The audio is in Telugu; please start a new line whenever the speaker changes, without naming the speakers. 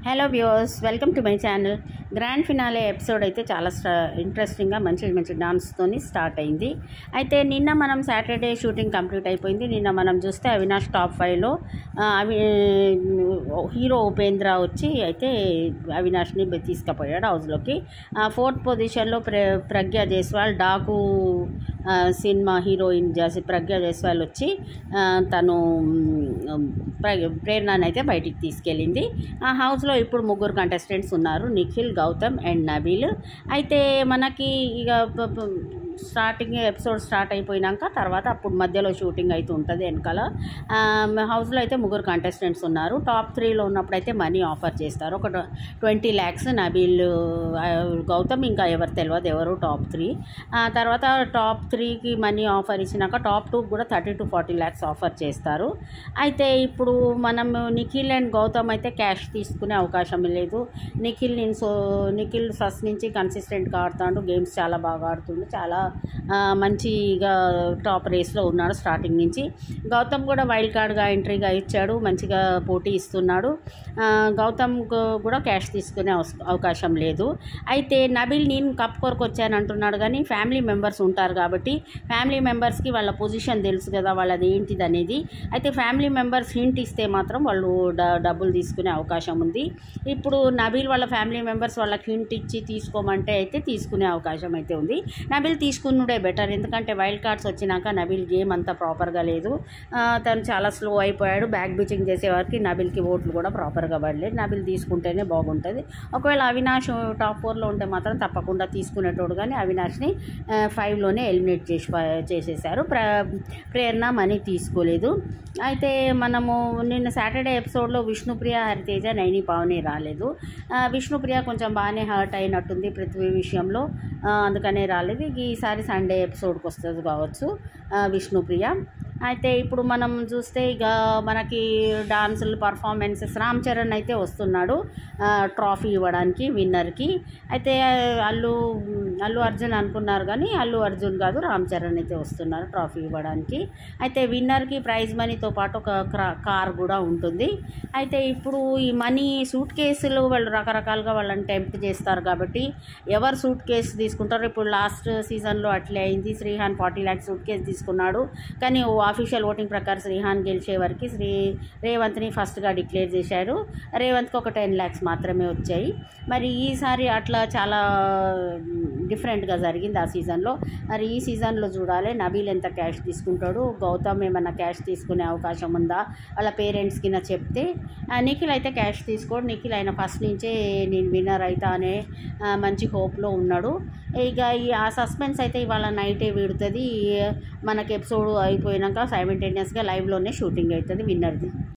Hello viewers, welcome to my channel. Grand finale episode అయితే చాలా ఇంట్రెస్టింగ్గా మంచి డాన్స్తోని స్టార్ట్ అయింది. అయితే నిన్న మనం సాటర్డే షూటింగ్ కంప్లీట్ అయిపోయింది. నిన్న మనం చూస్తే అవినాష్ టాప్ 5లో హీరో ఉపేంద్ర వచ్చి అయితే అవినాష్ని తీసుకుపోయాడు హౌస్లోకి. 4th పొజిషన్లో ప్రజ్ఞా జైస్వాల్, డాకు సినిమా హీరోయిన్ ప్రజ్ఞా జైస్వాల్ వచ్చి తను ప్రేరణని అయితే బయటికి తీసుకెళ్ళింది. ఆ హౌస్లో ఇప్పుడు 3 కంటెస్టెంట్స్ ఉన్నారు, నిఖిల్, గౌతమ్ అండ్ నబీల్. అయితే మనకి ఇక ఎపిసోడ్ స్టార్ట్ అయిపోయినాక తర్వాత అప్పుడు మధ్యలో షూటింగ్ అయితే ఉంటుంది వెనకాల. హౌస్లో అయితే 3 కంటెస్టెంట్స్ ఉన్నారు. టాప్ 3లో ఉన్నప్పుడు అయితే మనీ ఆఫర్ చేస్తారు. ఒక 20 lakhs నబీల్, గౌతమ్, ఇంకా ఎవరు తెలియదు ఎవరు టాప్ 3. తర్వాత టాప్ 3కి మనీ ఆఫర్ ఇచ్చినాక టాప్ 2 కూడా 30 to 40 lakhs ఆఫర్ చేస్తారు. అయితే ఇప్పుడు మనం నిఖిల్ అండ్ గౌతమ్ అయితే క్యాష్ తీసుకునే అవకాశం లేదు. నిఖిల్ ఫస్ట్ నుంచి కన్సిస్టెంట్గా ఆడుతాడు, గేమ్స్ చాలా బాగా ఆడుతుండు, చాలా మంచిగా టాప్ రేస్లో ఉన్నాడు స్టార్టింగ్ నుంచి. గౌతమ్ కూడా వైల్డ్ కార్డ్గా ఎంట్రీగా ఇచ్చాడు, మంచిగా పోటీ ఇస్తున్నాడు. గౌతమ్ కూడా క్యాష్ తీసుకునే అవకాశం లేదు. అయితే నబీల్ నేను కప్ కొరకు వచ్చాను అంటున్నాడు, కానీ ఫ్యామిలీ మెంబర్స్ ఉంటారు కాబట్టి ఫ్యామిలీ మెంబర్స్కి వాళ్ళ పొజిషన్ తెలుసు కదా, వాళ్ళది ఏంటిది అనేది. అయితే ఫ్యామిలీ మెంబర్స్ హింట్ ఇస్తే మాత్రం వాళ్ళు డబ్బులు తీసుకునే అవకాశం ఉంది. ఇప్పుడు నబీల్ వాళ్ళ ఫ్యామిలీ మెంబర్స్ వాళ్ళకి హింట్ ఇచ్చి తీసుకోమంటే అయితే తీసుకునే అవకాశం అయితే ఉంది. నబీల్ తీసుకున్నడే బెటర్, ఎందుకంటే వైల్డ్ కార్డ్స్ వచ్చినాక నబీల్ గేమ్ అంతా ప్రాపర్గా లేదు. తను చాలా స్లో అయిపోయాడు. బ్యాక్ బీచింగ్ చేసేవారికి నబీల్కి ఓట్లు కూడా ప్రాపర్గా పడలేదు. నబీల్ తీసుకుంటేనే బాగుంటుంది. ఒకవేళ అవినాష్ టాప్ 4లో ఉంటే మాత్రం తప్పకుండా తీసుకునేటోడు, కానీ అవినాష్ని 5లోనే ఎలిమినేట్ చేసేసారు. ప్రేరణ మనీ తీసుకోలేదు. అయితే మనము నిన్న సాటర్డే ఎపిసోడ్లో విష్ణుప్రియ, హరితేజ, నైని, పావని రాలేదు. విష్ణుప్రియ కొంచెం బాగానే హర్ట్ అయినట్టుంది పృథ్వీ విషయంలో, అందుకనే రాలేదు. ఈసారి సండే ఎపిసోడ్కి వస్తుంది కావచ్చు విష్ణుప్రియ. అయితే ఇప్పుడు మనం చూస్తే ఇక మనకి డాన్సులు, పర్ఫార్మెన్సెస్, రామ్ చరణ్ అయితే వస్తున్నాడు ట్రాఫీ ఇవ్వడానికి విన్నర్కి. అయితే అల్లు అర్జున్ అనుకున్నారు, కానీ అల్లు అర్జున్ కాదు, రామ్ చరణ్ అయితే వస్తున్నారు ట్రాఫీ ఇవ్వడానికి. అయితే విన్నర్కి ప్రైజ్ మనీతో పాటు ఒక కార్ కూడా ఉంటుంది. అయితే ఇప్పుడు ఈ మనీ సూట్ కేసులు వాళ్ళు రకరకాలుగా వాళ్ళని టెంప్ట్ చేస్తారు కాబట్టి ఎవరు సూట్ కేసు తీసుకుంటారు. ఇప్పుడు లాస్ట్ సీజన్లో అట్లే అయింది. శ్రీహాన్ 40 lakhs సూట్ కేసు తీసుకున్నాడు, కానీ ఆఫీషియల్ ఓటింగ్ ప్రకారం శ్రీహాన్ గెలిచే వరకు రేవంత్ని ఫస్ట్గా డిక్లేర్ చేశారు. రేవంత్కి ఒక 10 lakhs మాత్రమే వచ్చాయి. మరి ఈసారి అట్లా చాలా డిఫరెంట్గా జరిగింది ఆ సీజన్లో. మరి ఈ సీజన్లో చూడాలి నబీల్ ఎంత క్యాష్ తీసుకుంటాడు, గౌతమ్ ఏమన్నా క్యాష్ తీసుకునే అవకాశం ఉందా వాళ్ళ పేరెంట్స్కి చెప్తే. నిఖిల్ అయితే క్యాష్ తీసుకోడు. నిఖిల్ ఆయన ఫస్ట్ నుంచే నేను విన్నర్ అవుతా అనే మంచి హోప్లో ఉన్నాడు. ఇక ఆ సస్పెన్స్ అయితే ఇవాళ నైటే వీడుతుంది. మనకి ఎపిసోడ్ అయిపోయినాక సైమల్టేనియస్గా లైవ్లోనే షూటింగ్ అవుతుంది విన్నర్ది.